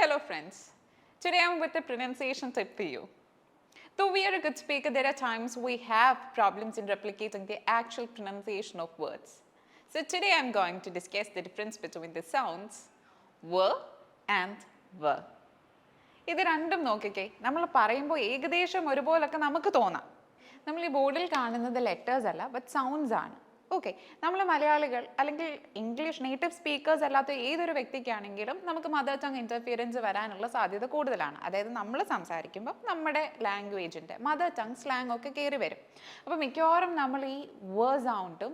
Hello friends, today I'm with a pronunciation tip for you. Though we are a good speaker, there are times we have problems in replicating the actual pronunciation of words. So today I'm going to discuss the difference between the sounds were and were. ഇത് രണ്ടും നോക്കിക്കേ, നമ്മൾ പറയുമ്പോൾ ഏകദേശം ഒരുപോലൊക്കെ നമുക്ക് തോന്നാം. നമ്മൾ ഈ ബോർഡിൽ കാണുന്നത് ലെറ്റേഴ്സ് അല്ല, ബട്ട് സൗണ്ട്സ് ആണ്. ഓക്കെ, നമ്മൾ മലയാളികൾ അല്ലെങ്കിൽ ഇംഗ്ലീഷ് നേറ്റീവ് സ്പീക്കേഴ്സ് അല്ലാത്ത ഏതൊരു വ്യക്തിക്കാണെങ്കിലും നമുക്ക് മദർ ടങ് ഇൻ്റർഫിയറൻസ് വരാനുള്ള സാധ്യത കൂടുതലാണ്. അതായത് നമ്മൾ സംസാരിക്കുമ്പോൾ നമ്മുടെ ലാംഗ്വേജിൻ്റെ മദർ ടങ് സ്ലാങ് ഒക്കെ കയറി വരും. അപ്പോൾ മിക്കവാറും നമ്മൾ ഈ സൗണ്ടും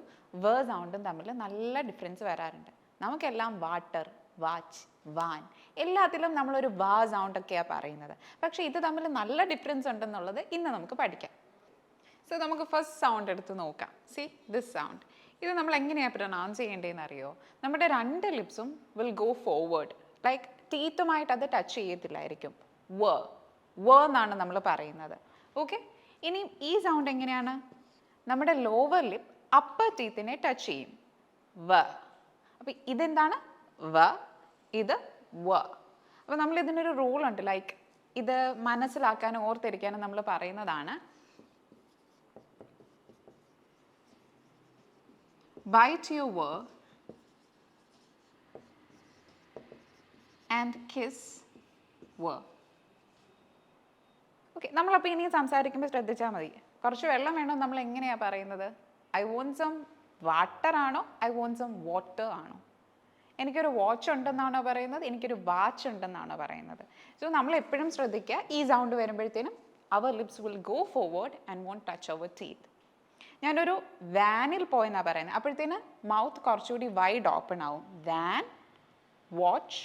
സൗണ്ടും തമ്മിൽ നല്ല ഡിഫറൻസ് വരാറുണ്ട്. നമുക്കെല്ലാം വാട്ടർ, വാച്ച്, വാൻ എല്ലാത്തിലും നമ്മളൊരു സൗണ്ടൊക്കെയാണ് പറയുന്നത്. പക്ഷേ ഇത് തമ്മിൽ നല്ല ഡിഫറൻസ് ഉണ്ടെന്നുള്ളത് ഇന്ന് നമുക്ക് പഠിക്കാം. സോ നമുക്ക് ഫസ്റ്റ് സൗണ്ട് എടുത്ത് നോക്കാം. See this sound. ഇത് നമ്മൾ എങ്ങനെയാണ് പ്രൊനൗൺസ് ചെയ്യേണ്ടതെന്ന് അറിയോ? നമ്മുടെ രണ്ട് ലിപ്സും വിൽ ഗോ ഫോർവേഡ്, ലൈക്ക് ടീത്തുമായിട്ട് അത് ടച്ച് ചെയ്യത്തില്ലായിരിക്കും. എന്നാണ് നമ്മൾ പറയുന്നത്. ഓക്കെ, ഇനി ഈ സൗണ്ട് എങ്ങനെയാണ്? നമ്മുടെ ലോവർ ലിപ്പ് അപ്പർ ടീത്തിനെ ടച്ച് ചെയ്യും. അപ്പം ഇതെന്താണ്? ഇത് അപ്പോൾ നമ്മൾ ഇതിനൊരു റൂൾ ഉണ്ട്. ലൈക്ക് ഇത് മനസ്സിലാക്കാനും ഓർത്തിരിക്കാനും നമ്മൾ പറയുന്നതാണ് bite your and kiss okay, നമ്മളപ്പോൾ ഇനി സംസാരിക്കുമ്പോൾ ശ്രദ്ധിച്ചാൽ മതി. കുറച്ച് വെള്ളം വേണോ നമ്മൾ എങ്ങനെയാണ് പറയുന്നത്? ഐ വോണ്ട് സം വാട്ടർ ആണോ, ഐ വോണ്ട് സം വാട്ടർ ആണോ? എനിക്കൊരു വാച്ച് ഉണ്ടെന്നാണോ പറയുന്നത്, എനിക്കൊരു വാച്ച് ഉണ്ടെന്നാണോ പറയുന്നത്? സോ നമ്മൾ എപ്പോഴും ശ്രദ്ധിക്കുക, ഈ സൗണ്ട് വരുമ്പോഴത്തേനും our lips will go forward and won't touch our teeth. ഞാനൊരു വാനിൽ പോയെന്നാണ് പറയുന്നത്, അപ്പോഴത്തേന് മൗത്ത് കുറച്ചുകൂടി വൈഡ് ഓപ്പൺ ആവും. Van, watch,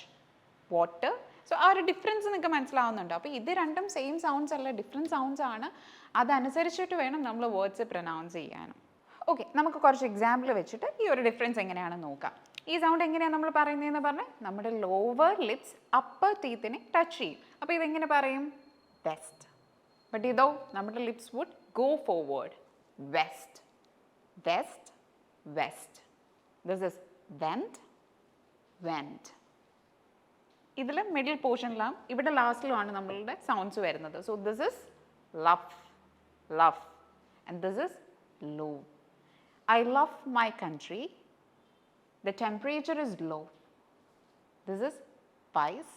water. സോ ആ ഒരു ഡിഫറൻസ് നിങ്ങൾക്ക് മനസ്സിലാവുന്നുണ്ടോ? അപ്പോൾ ഇത് രണ്ടും സെയിം സൗണ്ട്സ് അല്ല, ഡിഫറെൻറ്റ് സൗണ്ട്സ് ആണ്. അതനുസരിച്ചിട്ട് വേണം നമ്മൾ വേർഡ്സ് പ്രൊനൗൺസ് ചെയ്യാനും. ഓക്കെ, നമുക്ക് കുറച്ച് എക്സാമ്പിൾ വെച്ചിട്ട് ഈ ഒരു ഡിഫറൻസ് എങ്ങനെയാണെന്ന് നോക്കാം. ഈ സൗണ്ട് എങ്ങനെയാണ് നമ്മൾ പറയുന്നതെന്ന് പറഞ്ഞാൽ നമ്മുടെ ലോവർ ലിപ്സ് അപ്പർ ടീത്തിനെ ടച്ച് ചെയ്യും. അപ്പോൾ ഇതെങ്ങനെ പറയും? വെസ്റ്റ്. ബട്ട് ഇതോ നമ്മുടെ lips would go forward. West, west, west. This is went, went. ഇതിൽ മിഡിൽ പോർഷനിലാണ്, ഇവിടെ ലാസ്റ്റിലുമാണ് നമ്മളുടെ സൗണ്ട്സ് വരുന്നത്. So this is love, love, and this is low. I love my country. The temperature is low. This is wise.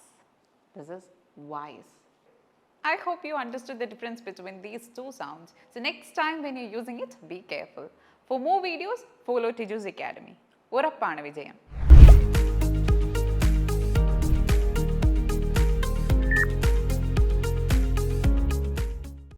This is wise. I hope you understood the difference between these two sounds. So next time when you're using it, be careful. For more videos, follow Tiju's Academy. Orappana Vijayam.